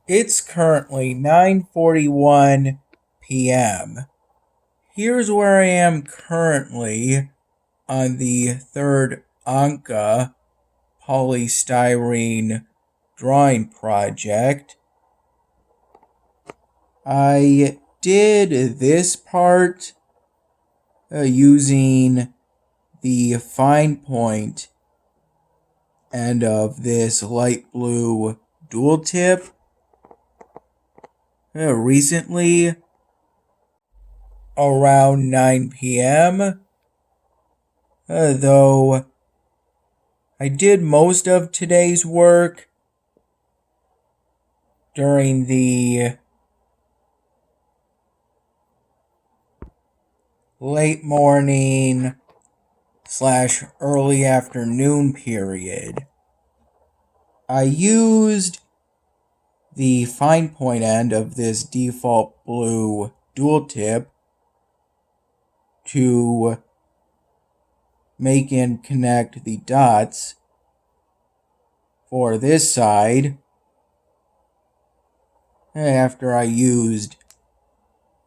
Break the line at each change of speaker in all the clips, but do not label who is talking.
It's currently 9:41 p.m. Here's where I am currently on the third Anka polystyrene drawing project. I did this part using the fine point end of this light blue dual tip. Recently, around 9 p.m., though I did most of today's work during the late morning / early afternoon period. I used the fine point end of this default blue dual tip to make and connect the dots for this side after I used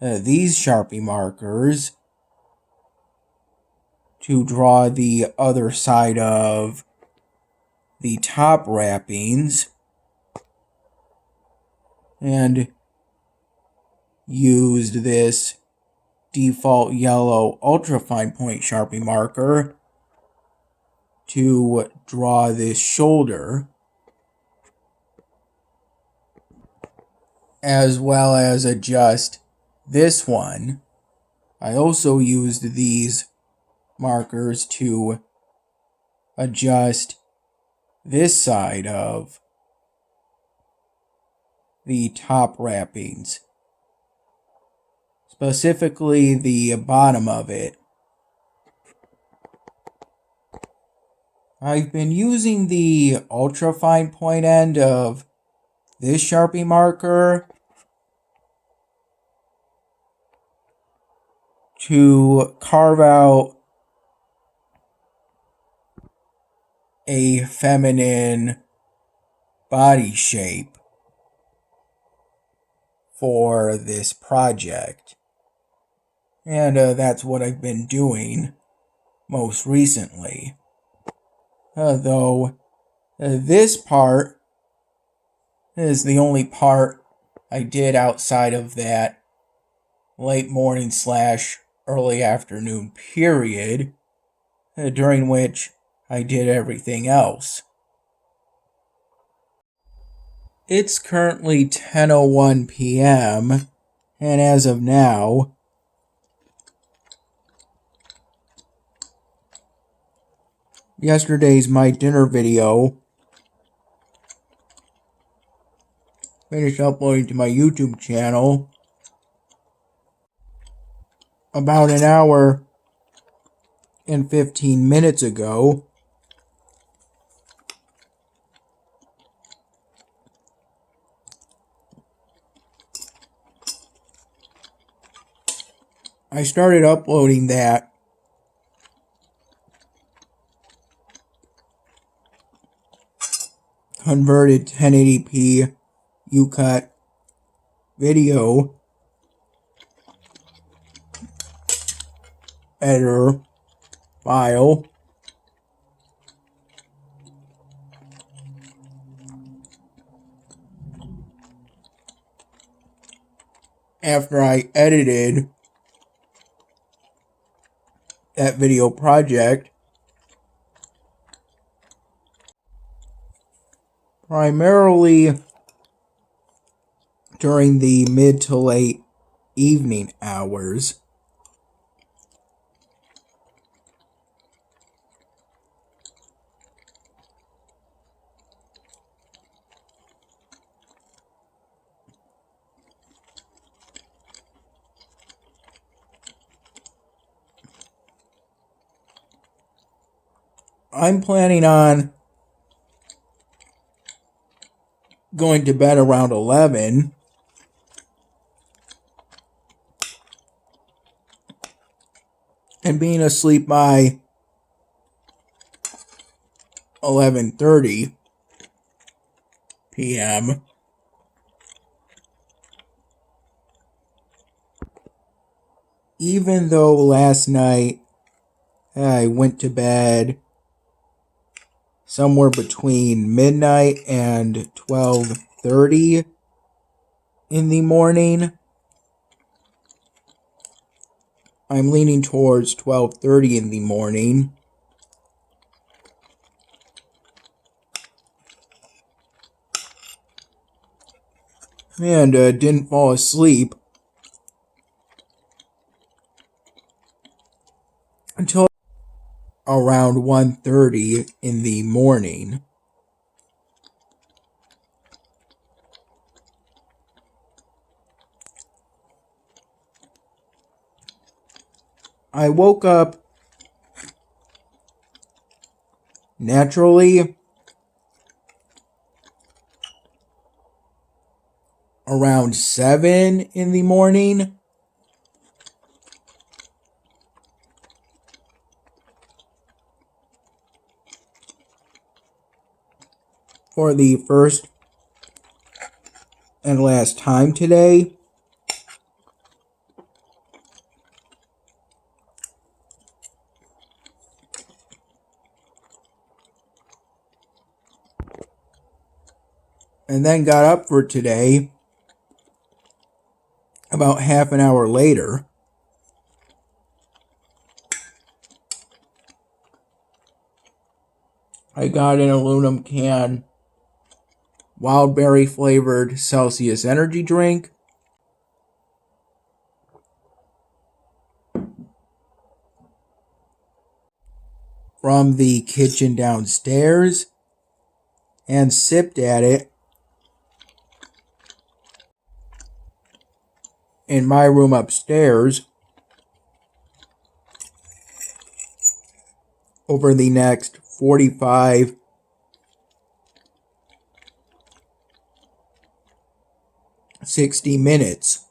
these Sharpie markers to draw the other side of the top wrappings, and used this default yellow ultra fine point Sharpie marker to draw this shoulder, as well as adjust this one. I also used these markers to adjust this side of the top wrappings, specifically the bottom of it. I've been using the ultra fine point end of this Sharpie marker to carve out a feminine body shape for this project. And that's what I've been doing most recently. Though this part is the only part I did outside of that late morning / early afternoon period, during which I did everything else. It's currently 10:01 p.m. and as of now, yesterday's My Dinner video finished uploading to my YouTube channel about an hour and 15 minutes ago. I started uploading that converted 1080p UCut video editor file after I edited that video project primarily during the mid to late evening hours. I'm planning on going to bed around 11 and being asleep by 11:30 p.m. even though last night I went to bed somewhere between midnight and 12:30 in the morning, I'm leaning towards 12:30 in the morning. And didn't fall asleep until around 1:30 in the morning. I woke up naturally around 7 in the morning. For the first and last time today. And then got up for today about half an hour later. I got an aluminum can wild berry flavored Celsius energy drink. From the kitchen downstairs and sipped at it in my room upstairs over the next 45 60 minutes.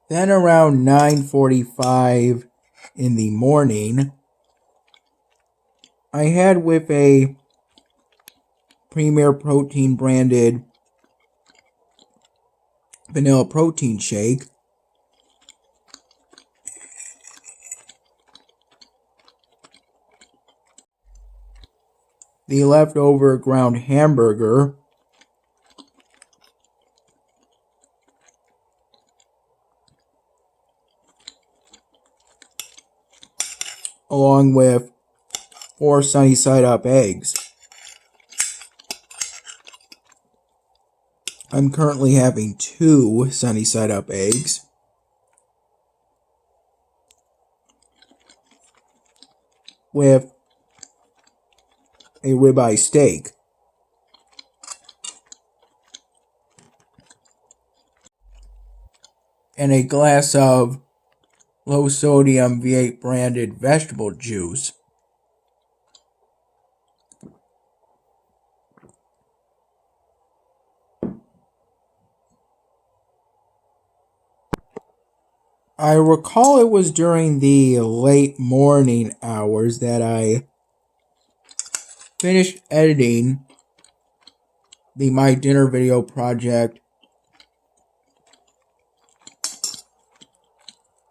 Then around 9:45 in the morning, I had with a Premier Protein branded vanilla protein shake. The leftover ground hamburger, along with 4 sunny side up eggs. I'm currently having 2 sunny side up eggs with a ribeye steak. And a glass of low sodium V8 branded vegetable juice. I recall it was during the late morning hours that I finished editing the My Dinner video project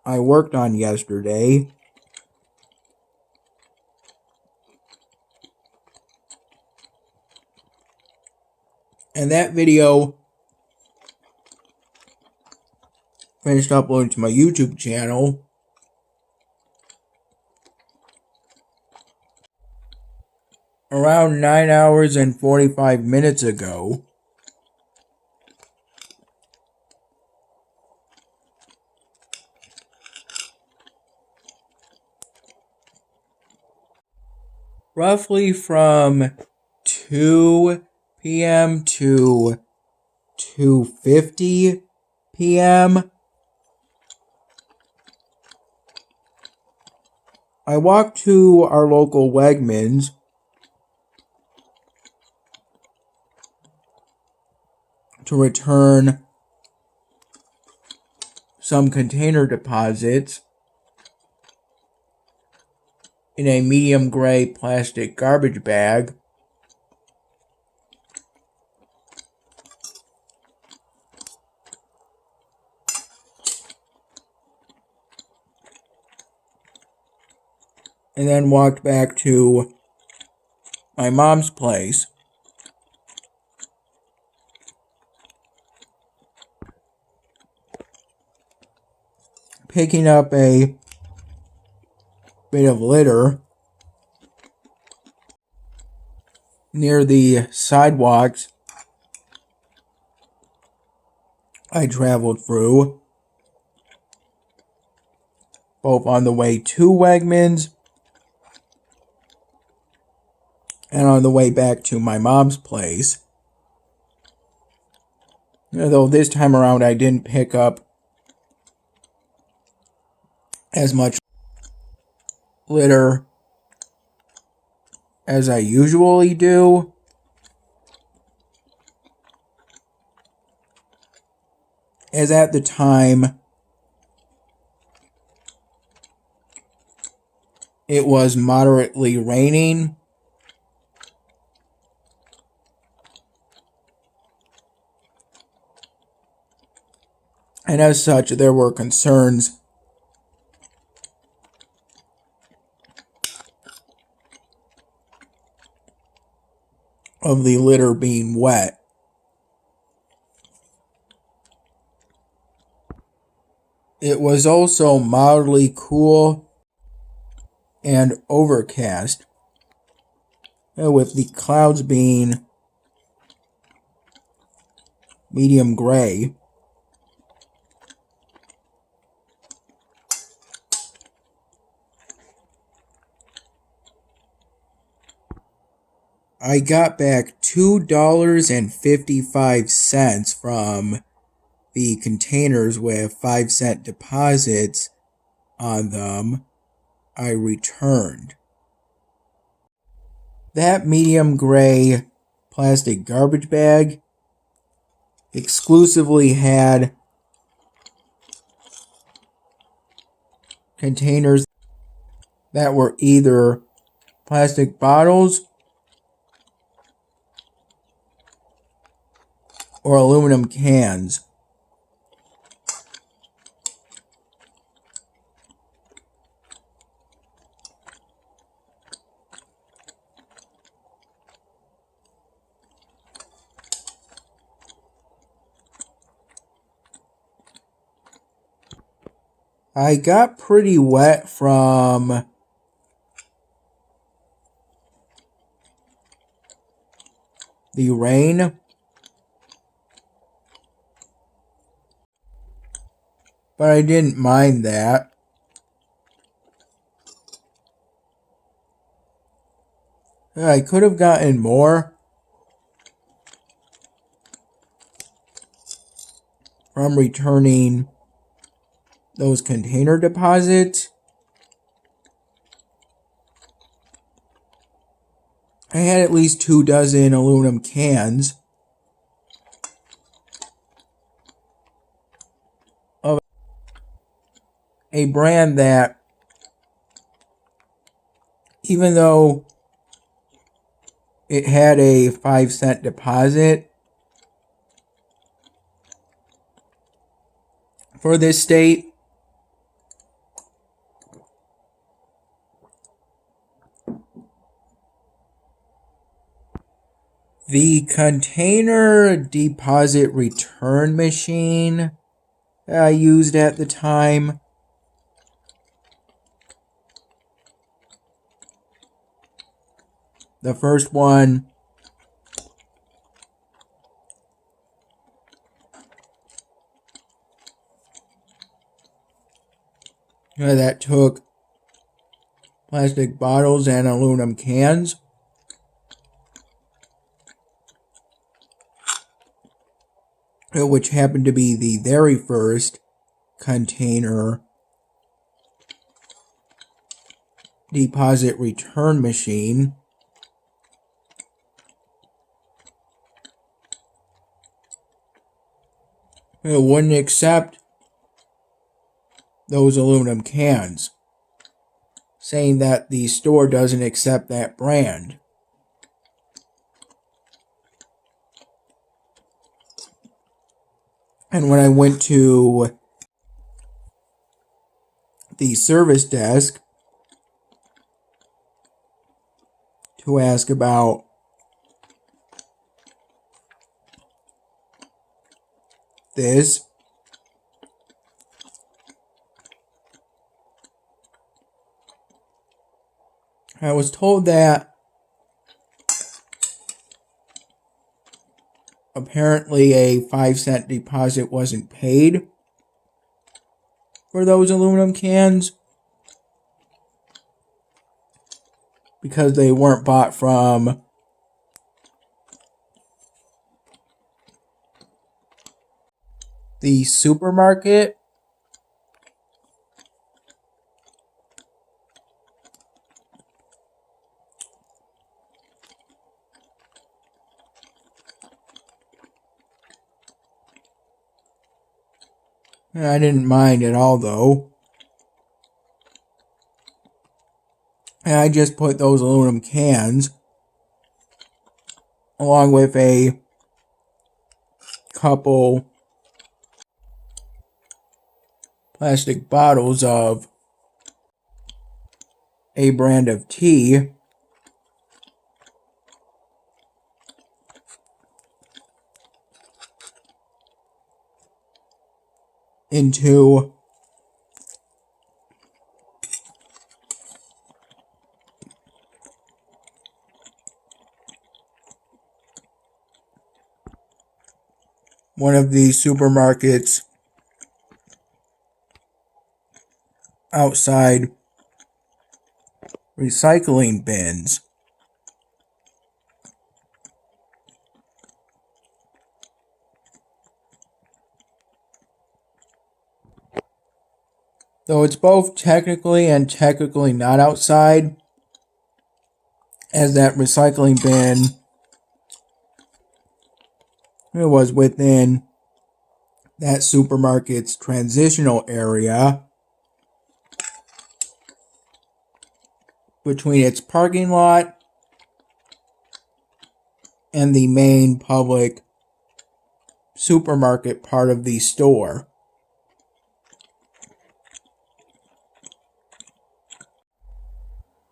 I worked on yesterday. And that video finished uploading to my YouTube channel around 9 hours and 45 minutes ago. Roughly from 2 p.m. to 2:50 p.m. I walked to our local Wegmans to return some container deposits in a medium gray plastic garbage bag. And then walked back to my mom's place. Picking up a bit of litter near the sidewalks I traveled through, both on the way to Wegmans and on the way back to my mom's place. Although this time around I didn't pick up as much litter as I usually do. As at the time, it was moderately raining. And as such, there were concerns of the litter being wet. It was also mildly cool and overcast, with the clouds being medium gray. I got back $2.55 from the containers with 5-cent deposits on them I returned. That medium gray plastic garbage bag exclusively had containers that were either plastic bottles or aluminum cans. I got pretty wet from the rain, but I didn't mind that. I could have gotten more from returning those container deposits. I had at least 24 aluminum cans of a brand that, even though it had a 5-cent deposit for this state, the container deposit return machine that I used at the time the first one that took plastic bottles and aluminum cans, which happened to be the very first container deposit return machine. It wouldn't accept those aluminum cans. saying that the store doesn't accept that brand. And when I went to the service desk to ask about this, I was told that apparently a 5-cent deposit wasn't paid for those aluminum cans because they weren't bought from the supermarket. And I didn't mind at all, though. And I just put those aluminum cans along with a couple plastic bottles of a brand of tea into one of the supermarket's outside recycling bins. Though it's both technically and technically not outside, as that recycling bin it was within that supermarket's transitional area between its parking lot and the main public supermarket part of the store.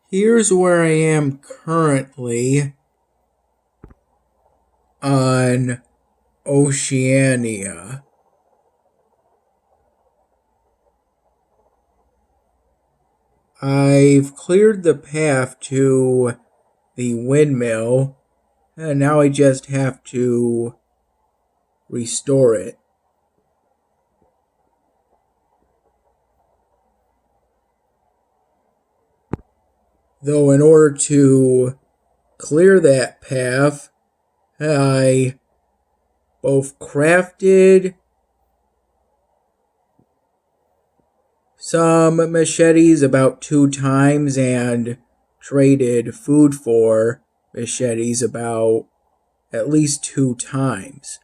Here's where I am currently on Oceania. I've cleared the path to the windmill, and now I just have to restore it. Though in order to clear that path, I both crafted some machetes about 2 times and traded food for machetes about at least 2 times.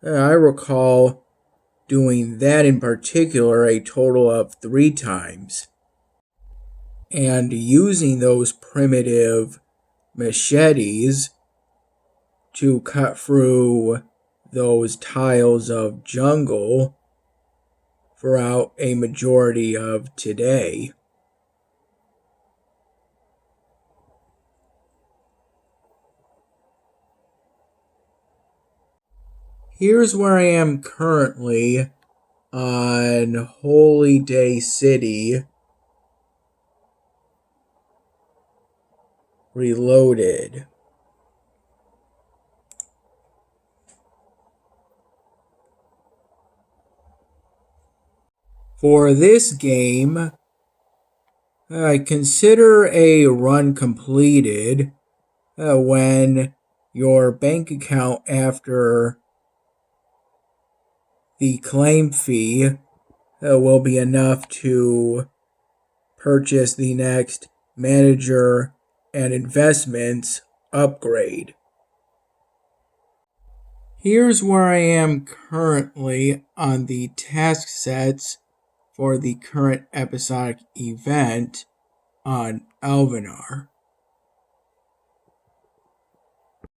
I recall doing that in particular a total of 3 times. And using those primitive machetes to cut through those tiles of jungle throughout a majority of today. Here's where I am currently on Holy Day City Reloaded. For this game, I consider a run completed when your bank account after the claim fee will be enough to purchase the next manager and investments upgrade. Here's where I am currently on the task sets for the current episodic event on Elvenar.